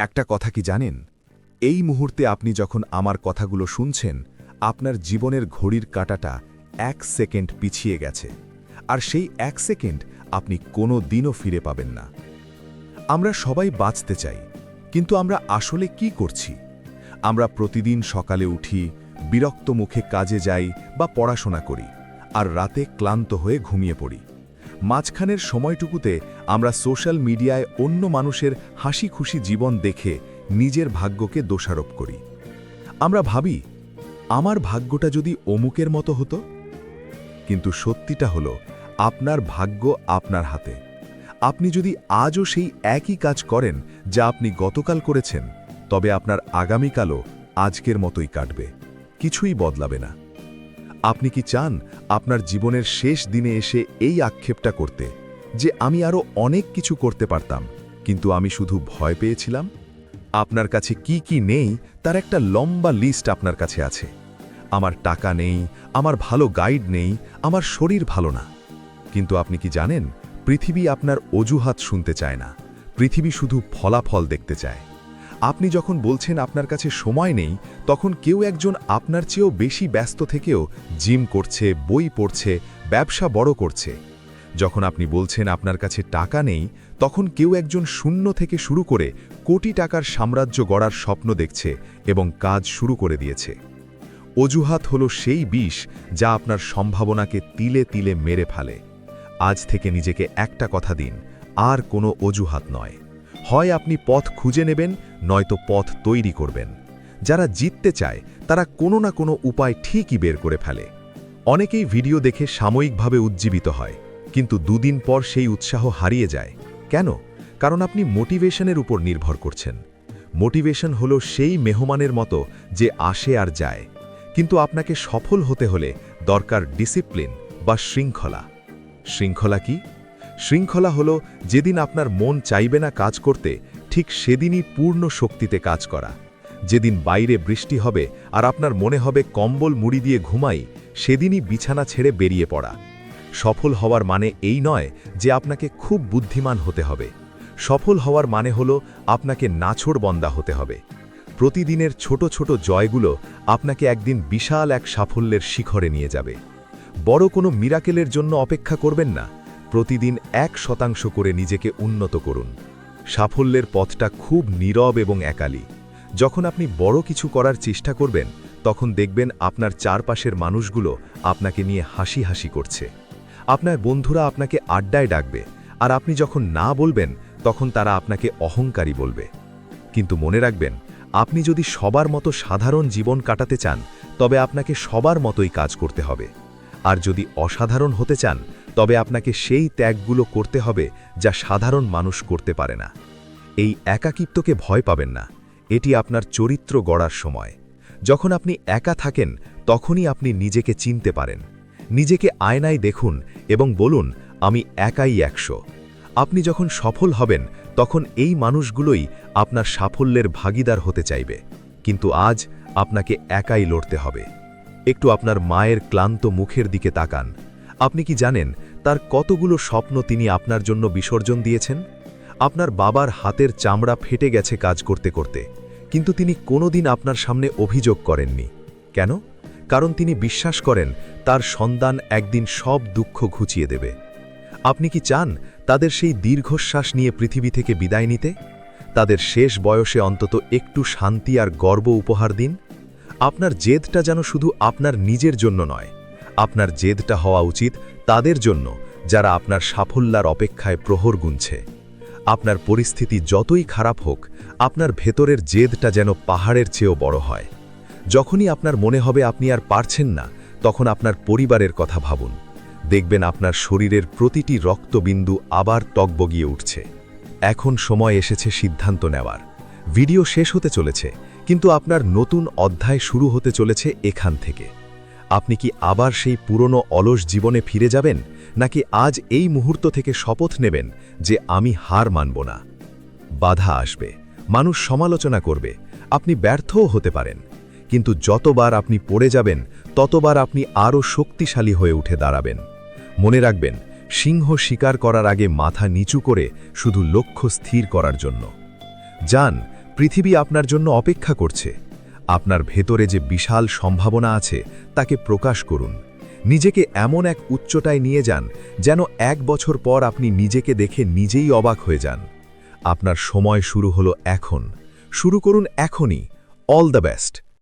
একটা কথা কি জানেন? এই মুহূর্তে আপনি যখন আমার কথাগুলো শুনছেন, আপনার জীবনের ঘড়ির কাঁটাটা 1 সেকেন্ড পিছিয়ে গেছে। আর সেই 1 সেকেন্ড আপনি কোনো দিনও ফিরে পাবেন না। আমরা সবাই বাঁচতে চাই, কিন্তু আমরা আসলে কি করছি? আমরা প্রতিদিন সকালে উঠি, বিরক্ত মুখে কাজে যাই বা পড়াশোনা করি, আর রাতে ক্লান্ত হয়ে ঘুমিয়ে পড়ি। মাঝখানের সময়টুকুতে আমরা সোশ্যাল মিডিয়ায় অন্য মানুষের হাসি খুশি জীবন দেখে নিজের ভাগ্যকে দোষারোপ করি। আমরা ভাবি, আমার ভাগ্যটা যদি অমুকের মতো হতো। কিন্তু সত্যিটা হলো, আপনার ভাগ্য আপনার হাতে। আপনি যদি আজও সেই একই কাজ করেন যা আপনি গতকাল করেছেন, তবে আপনার আগামীকালও আজকের মতোই কাটবে, কিছুই বদলাবে না। আপনি কি চান আপনার জীবনের শেষ দিনে এসে এই আক্ষেপটা করতে যে আমি আরও অনেক কিছু করতে পারতাম, কিন্তু আমি শুধু ভয় পেয়েছিলাম? আপনার কাছে কি কি নেই তার একটা লম্বা লিস্ট আপনার কাছে আছে। আমার টাকা নেই, আমার ভালো গাইড নেই, আমার শরীর ভালো না। কিন্তু আপনি কি জানেন, পৃথিবী আপনার অজুহাত শুনতে চায় না, পৃথিবী শুধু ফলাফল দেখতে চায়। আপনি যখন বলছেন আপনার কাছে সময় নেই, তখন কেউ একজন আপনার চেয়েও বেশি ব্যস্ত থেকেও জিম করছে, বই পড়ছে, ব্যবসা বড় করছে। যখন আপনি বলছেন আপনার কাছে টাকা নেই, তখন কেউ একজন শূন্য থেকে শুরু করে কোটি টাকার সাম্রাজ্য গড়ার স্বপ্ন দেখছে এবং কাজ শুরু করে দিয়েছে। অজুহাত হলো সেই বিষ যা আপনার সম্ভাবনাকে তিলে তিলে মেরে ফেলে। আজ থেকে নিজেকে একটা কথা দিন, আর কোনো অজুহাত নয়। হয় আপনি পথ খুঁজে নেবেন, নয়তো পথ তৈরি করবেন। যারা জিততে চায় তারা কোনো না কোনো উপায় ঠিকই বের করে ফেলে। অনেকেই ভিডিও দেখে সাময়িকভাবে উজ্জীবিত হয়, কিন্তু দুদিন পর সেই উৎসাহ হারিয়ে যায়। কেন? কারণ আপনি মোটিভেশনের উপর নির্ভর করছেন। মোটিভেশন হলো সেই মেহমানের মতো যে আসে আর যায়, কিন্তু আপনাকে সফল হতে হলে দরকার ডিসিপ্লিন বা শৃঙ্খলা। শৃঙ্খলা কি? শৃঙ্খলা হলো যেদিন আপনার মন চাইবে না কাজ করতে, ঠিক সেদিনই পূর্ণ শক্তিতে কাজ করা। যেদিন বাইরে বৃষ্টি হবে আর আপনার মনে হবে কম্বল মুড়ি দিয়ে ঘুমাই, সেদিনই বিছানা ছেড়ে বেরিয়ে পড়া। সফল হওয়ার মানে এই নয় যে আপনাকে খুব বুদ্ধিমান হতে হবে। সফল হওয়ার মানে হলো আপনাকে নাছোড়বন্দা হতে হবে। প্রতিদিনের ছোট ছোট জয়গুলো আপনাকে একদিন বিশাল এক সাফল্যের শিখরে নিয়ে যাবে। বড় কোনো মিরাকেলের জন্য অপেক্ষা করবেন না, প্রতিদিন 1% করে নিজেকে উন্নত করুন। সাফল্যের পথটা খুব নীরব এবং একালী। যখন আপনি বড় কিছু করার চেষ্টা করবেন, তখন দেখবেন আপনার চারপাশের মানুষগুলো আপনাকে নিয়ে হাসি হাসি করছে। আপনার বন্ধুরা আপনাকে আড্ডায় ডাকবে, আর আপনি যখন না বলবেন তখন তারা আপনাকে অহংকারী বলবে। কিন্তু মনে রাখবেন, আপনি যদি সবার মতো সাধারণ জীবন কাটাতে চান, তবে আপনাকে সবার মতোই কাজ করতে হবে। আর যদি অসাধারণ হতে চান, তবে আপনাকে সেই ত্যাগগুলো করতে হবে যা সাধারণ মানুষ করতে পারে না। এই একাকিত্বকে ভয় পাবেন না, এটি আপনার চরিত্র গড়ার সময়। যখন আপনি একা থাকেন, তখনই আপনি নিজেকে চিনতে পারেন। নিজেকে আয়নায় দেখুন এবং বলুন, আমি একাই 100। আপনি যখন সফল হবেন, তখন এই মানুষগুলোই আপনার সাফল্যের ভাগিদার হতে চাইবে। কিন্তু আজ আপনাকে একাই লড়তে হবে। একটু আপনার মায়ের ক্লান্ত মুখের দিকে তাকান। আপনি কি জানেন তার কতগুলো স্বপ্ন তিনি আপনার জন্য বিসর্জন দিয়েছেন? আপনার বাবার হাতের চামড়া ফেটে গেছে কাজ করতে করতে, কিন্তু তিনি কোনোদিন আপনার সামনে অভিযোগ করেননি। কেন? কারণ তিনি বিশ্বাস করেন তার সন্তান একদিন সব দুঃখ ঘুচিয়ে দেবে। আপনি কি চান তাদের সেই দীর্ঘশ্বাস নিয়ে পৃথিবী থেকে বিদায় নিতে? তাদের শেষ বয়সে অন্তত একটু শান্তি আর গর্ব উপহার দিন। আপনার জেদটা যেন শুধু আপনার নিজের জন্য নয়, আপনার জেদটা হওয়া উচিত তাদের জন্য যারা আপনার সাফল্যার অপেক্ষায় প্রহর গুনছে। আপনার পরিস্থিতি যতই খারাপ হোক, আপনার ভেতরের জেদটা যেন পাহাড়ের চেয়েও বড় হয়। যখনই আপনার মনে হবে আপনি আর পারছেন না, তখন আপনার পরিবারের কথা ভাবুন। দেখবেন আপনার শরীরের প্রতিটি রক্তবিন্দু আবার টগবগিয়ে উঠছে। এখন সময় এসেছে সিদ্ধান্ত নেওয়ার। ভিডিও শেষ হতে চলেছে, কিন্তু আপনার নতুন অধ্যায় শুরু হতে চলেছে এখান থেকে। আপনি কি আবার সেই পুরনো অলস জীবনে ফিরে যাবেন, নাকি আজ এই মুহূর্ত থেকে শপথ নেবেন যে আমি হার মানব না? বাধা আসবে, মানুষ সমালোচনা করবে, আপনি ব্যর্থও হতে পারেন, কিন্তু যতবার আপনি পড়ে যাবেন, ততবার আপনি আরও শক্তিশালী হয়ে উঠে দাঁড়াবেন। মনে রাখবেন, সিংহ শিকার করার আগে মাথা নিচু করে শুধু লক্ষ্য স্থির করার জন্য যান, পৃথিবী আপনার জন্য অপেক্ষা করছে। আপনার ভেতরে যে বিশাল সম্ভাবনা আছে তাকে প্রকাশ করুন। নিজেকে এমন এক উচ্চতায় নিয়ে যান যেন 1 বছর পর আপনি নিজেকে দেখে নিজেই অবাক হয়ে যান। আপনার সময় শুরু হলো এখন। শুরু করুন এখনই। All the best.